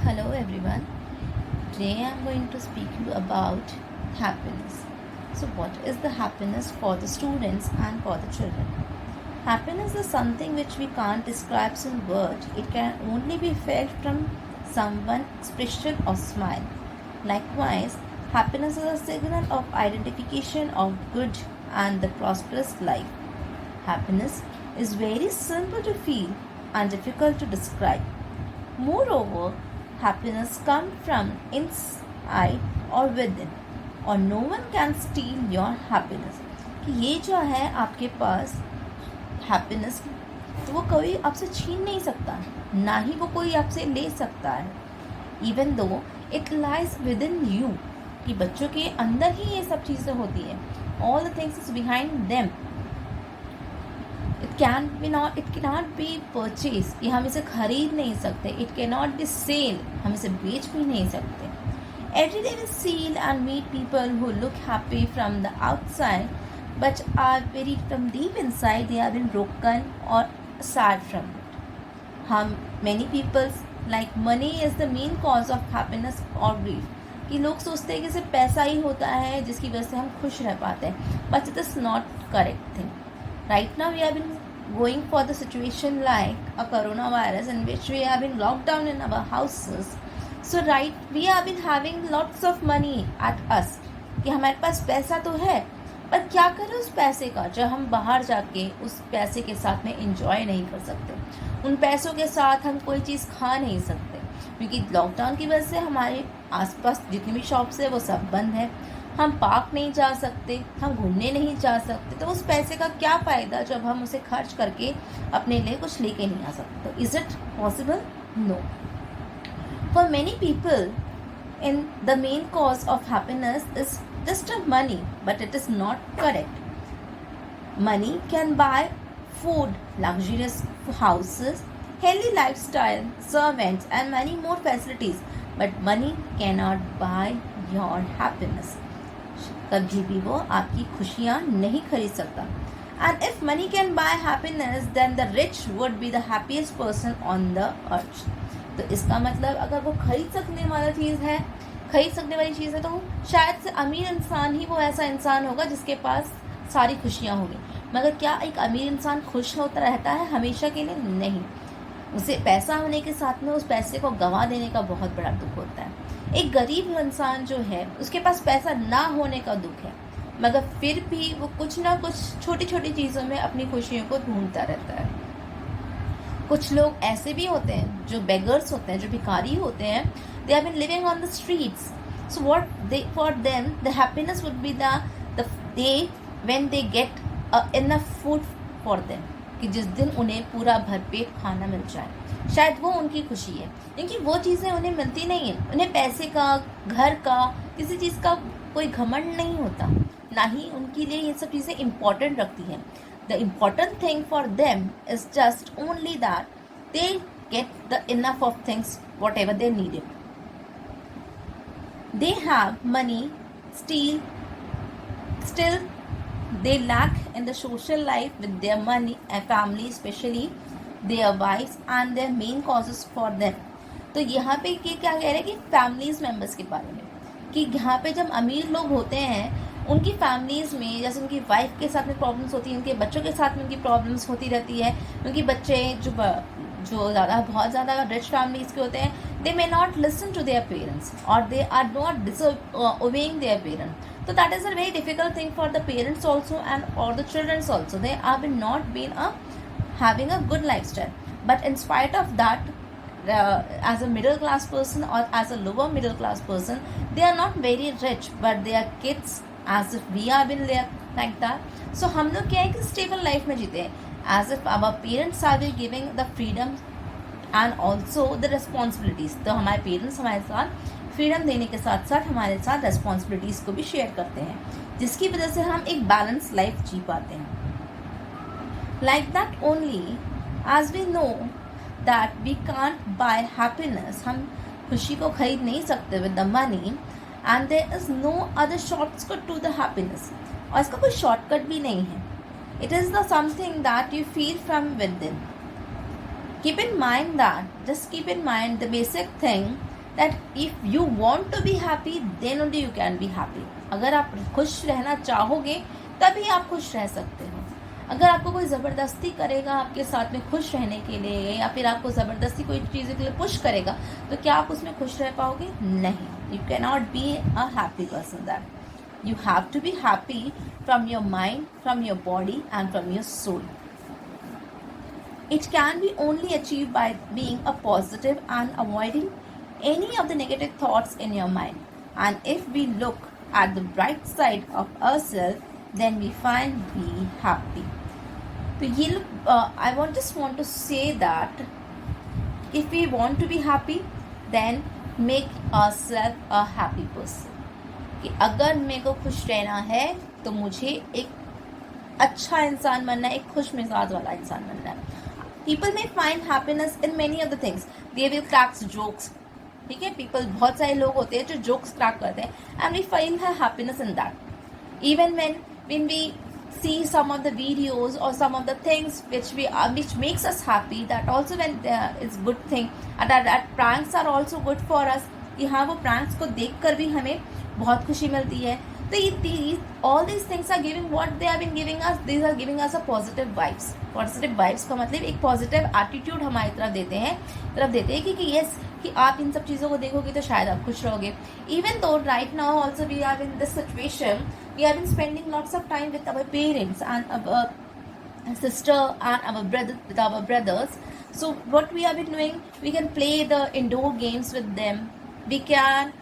Hello everyone. Today I am going to speak to you about happiness. So what is the happiness for the students and for the children? Happiness is something which we can't describe in words. It can only be felt from someone's expression or smile. Likewise, happiness is a signal of identification of good and the prosperous life. Happiness is very simple to feel and difficult to describe. Moreover, happiness comes from inside or within और no one can steal your happiness. कि ये जो है आपके पास happiness, तो वो कोई आपसे छीन नहीं सकता, ना ही वो कोई आपसे ले सकता है. Even though it lies within you, कि बच्चों के अंदर ही ये सब चीज़ें होती हैं. All the things is behind them. It cannot be purchased, कि हम इसे खरीद नहीं सकते. It cannot be sale, हम इसे बेच भी नहीं सकते. Every day we see and meet people who look happy from the outside but are very from deep inside they have been broken or sad from it. Many people like money is the main cause of happiness or grief. कि लोग सोचते हैं कि सिर्फ पैसा ही होता है जिसकी वजह से हम खुश रह पाते हैं. But it is not correct thing. Right now we have been going for the situation like a coronavirus in which we have been locked down in our houses. So we have been having lots of money at us कि हमारे पास पैसा तो है पर क्या करें उस पैसे का जब हम बाहर जाके उस पैसे के साथ में इंजॉय नहीं कर सकते. उन पैसों के साथ हम कोई चीज़ खा नहीं सकते क्योंकि लॉकडाउन की वजह से हमारे आसपास जितनी भी शॉप्स है वो सब बंद है. हम पार्क नहीं जा सकते, हम घूमने नहीं जा सकते. तो उस पैसे का क्या फ़ायदा जब हम उसे खर्च करके अपने लिए कुछ लेके नहीं आ सकते. तो is it possible? No. For many people in the main cause of happiness is just a money, but it is not correct. Money can buy food, luxurious houses, healthy lifestyle, servants and many more facilities, but money cannot buy your happiness. कभी भी वो आपकी खुशियाँ नहीं खरीद सकता. And if money can buy happiness, then the rich would be the happiest person on the earth. तो इसका मतलब अगर वो खरीद सकने वाली चीज़ है तो शायद से अमीर इंसान ही वो ऐसा इंसान होगा जिसके पास सारी खुशियाँ होंगी. मगर क्या एक अमीर इंसान खुश होता रहता है हमेशा के लिए? नहीं. उसे पैसा होने के साथ में उस पैसे को गंवा देने का बहुत बड़ा दुख होता है. एक गरीब इंसान जो है उसके पास पैसा ना होने का दुख है, मगर फिर भी वो कुछ ना कुछ छोटी छोटी चीज़ों में अपनी खुशियों को ढूंढता रहता है. कुछ लोग ऐसे भी होते हैं जो बेगर्स होते हैं, जो भिखारी होते हैं. They have been living on the streets. So what they for them the happiness would be the day when they get enough food for them, कि जिस दिन उन्हें पूरा भरपेट खाना मिल जाए. शायद वो उनकी खुशी है क्योंकि वो चीज़ें उन्हें मिलती नहीं हैं. उन्हें पैसे का, घर का, किसी चीज़ का कोई घमंड नहीं होता, ना ही उनके लिए ये सब चीज़ें इम्पॉर्टेंट रखती हैं. The important thing for them is just only that they get the enough of things whatever they needed. They have money, still they lack in the social life with their money and family, especially their wives and their main causes for them. तो यहाँ पे क्या कह रहे हैं कि families members के बारे में, कि यहाँ पे जब अमीर लोग होते हैं उनकी फैमिलीज़ में जैसे उनकी वाइफ के साथ में प्रॉब्लम्स होती हैं, उनके बच्चों के साथ में उनकी प्रॉब्लम्स होती रहती है. उनके बच्चे जो बहुत ज़्यादा रिच फैमिलीज़ के होते हैं, they may not listen to their parents और they are not obeying their parents. तो that is a very difficult thing for the parents also and और the childrens also. They are been not been having a good lifestyle, but in spite of that, as a middle class person or as a lower middle class person, they are not very rich, but they are kids as if we have been like that. So हम लोग क्या है कि stable life में जीते हैं, as if our parents are giving the freedom and also the responsibilities. तो हमारे पेरेंट्स हमारे साथ फ्रीडम देने के साथ साथ हमारे साथ रेस्पॉन्सिबिलिटीज़ को भी शेयर करते हैं, जिसकी वजह से हम एक बैलेंस लाइफ जी पाते हैं. Like that only, as we know that we can't buy happiness, हम खुशी को खरीद नहीं सकते with the money, and there is no other shortcut to the happiness. और इसका कोई शॉर्टकट भी नहीं है. It is the something that you feel from within. Keep in mind the basic thing that if you want to be happy then only you can be happy. अगर आप खुश रहना चाहोगे तभी आप खुश रह सकते हो। अगर आपको कोई ज़बरदस्ती करेगा आपके साथ में खुश रहने के लिए, या फिर आपको ज़बरदस्ती कोई चीज़ के लिए पुश करेगा, तो क्या आप उसमें खुश रह पाओगे? नहीं। You can not be a happy person that. You have to be happy from your mind, from your body and from your soul. It can be only achieved by being a positive and avoiding any of the negative thoughts in your mind. And if we look at the bright side of ourselves, then we find we happy. So I just want to say that if we want to be happy, then make ourselves a happy person. कि अगर मेरे को खुश रहना है तो मुझे एक अच्छा इंसान बनना है, एक खुश मिजाज वाला इंसान बनना है। People may find happiness in many other things. They will crack jokes. ठीक है, people बहुत सारे लोग होते हैं जो jokes crack करते हैं, and we find happiness in that. Even when we see some of the videos or some of the things which makes us happy, that also when is good thing. That pranks are also good for us. कि हाँ, वो pranks को देख कर भी हमें बहुत खुशी मिलती है। तो all these things are giving what they have been giving us. These are giving us a positive vibes. Positive vibes का मतलब एक positive attitude हमारी तरफ देते हैं कि yes, कि आप इन सब चीज़ों को देखोगे तो शायद आप खुश रहोगे। Even though right now also we are in this situation, we have been spending lots of time with our parents and our sister and our brother, with our brothers. So what we have been doing, we can play the indoor games with them. We can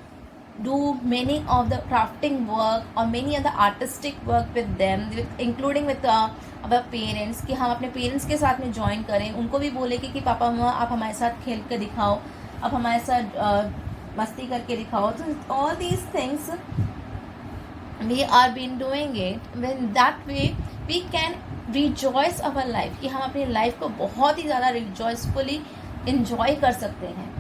do many of the crafting work or many of the artistic work with them, including with our parents, कि हम अपने parents के साथ में join करें, उनको भी बोले कि पापा मम्मा आप हमारे साथ खेल कर दिखाओ, आप हमारे साथ मस्ती करके दिखाओ। तो all these things we are been doing it, when that way we can rejoice our life, कि हम अपनी लाइफ को बहुत ही ज़्यादा rejoicefully enjoy कर सकते हैं।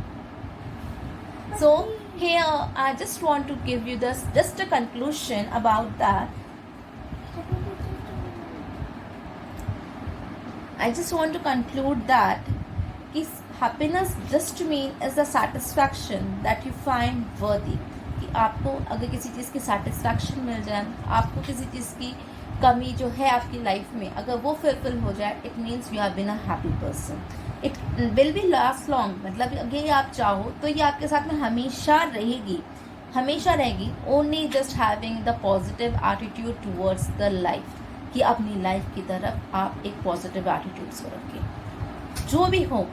So here I just want to give you just a conclusion about that. I just want to conclude that happiness just to me is the satisfaction that you find worthy. कि आपको अगर किसी चीज़ की satisfaction मिल जाए, आपको किसी चीज़ की कमी जो है आपकी लाइफ में अगर वो फुलफिल हो जाए, it means you have been a happy person. It will be last long. मतलब अगर ये आप चाहो तो ये आपके साथ में हमेशा रहेगी। Only just having the positive attitude towards the life, कि अपनी लाइफ की तरफ आप एक पॉजिटिव एटीट्यूड से रखें। जो भी हो,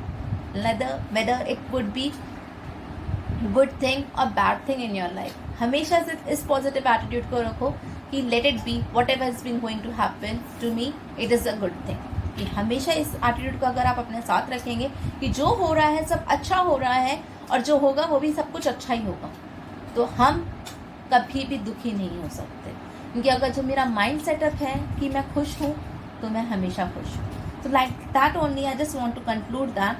whether it would be good thing or bad thing in your life, हमेशा से इस पॉजिटिव एटीट्यूड को रखो कि let it be, whatever has been going to happen to me, it is a good thing. कि हमेशा इस एटीट्यूड को अगर आप अपने साथ रखेंगे कि जो हो रहा है सब अच्छा हो रहा है और जो होगा वो भी सब कुछ अच्छा ही होगा, तो हम कभी भी दुखी नहीं हो सकते। क्योंकि अगर जो मेरा माइंड सेटअप है कि मैं खुश हूँ तो मैं हमेशा खुश हूँ। तो like that only I just want to conclude that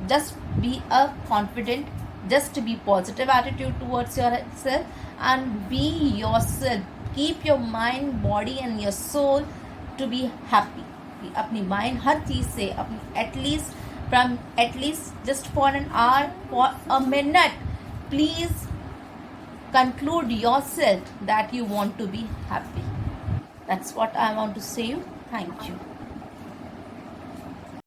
just be a confident, just be positive attitude towards yourself and be yourself. Keep your mind, body and your soul to be happy. अपनी mind हर चीज़ से अपनी at least just for an hour, for a minute, please conclude yourself that you want to be happy. That's what I want to say you. Thank you.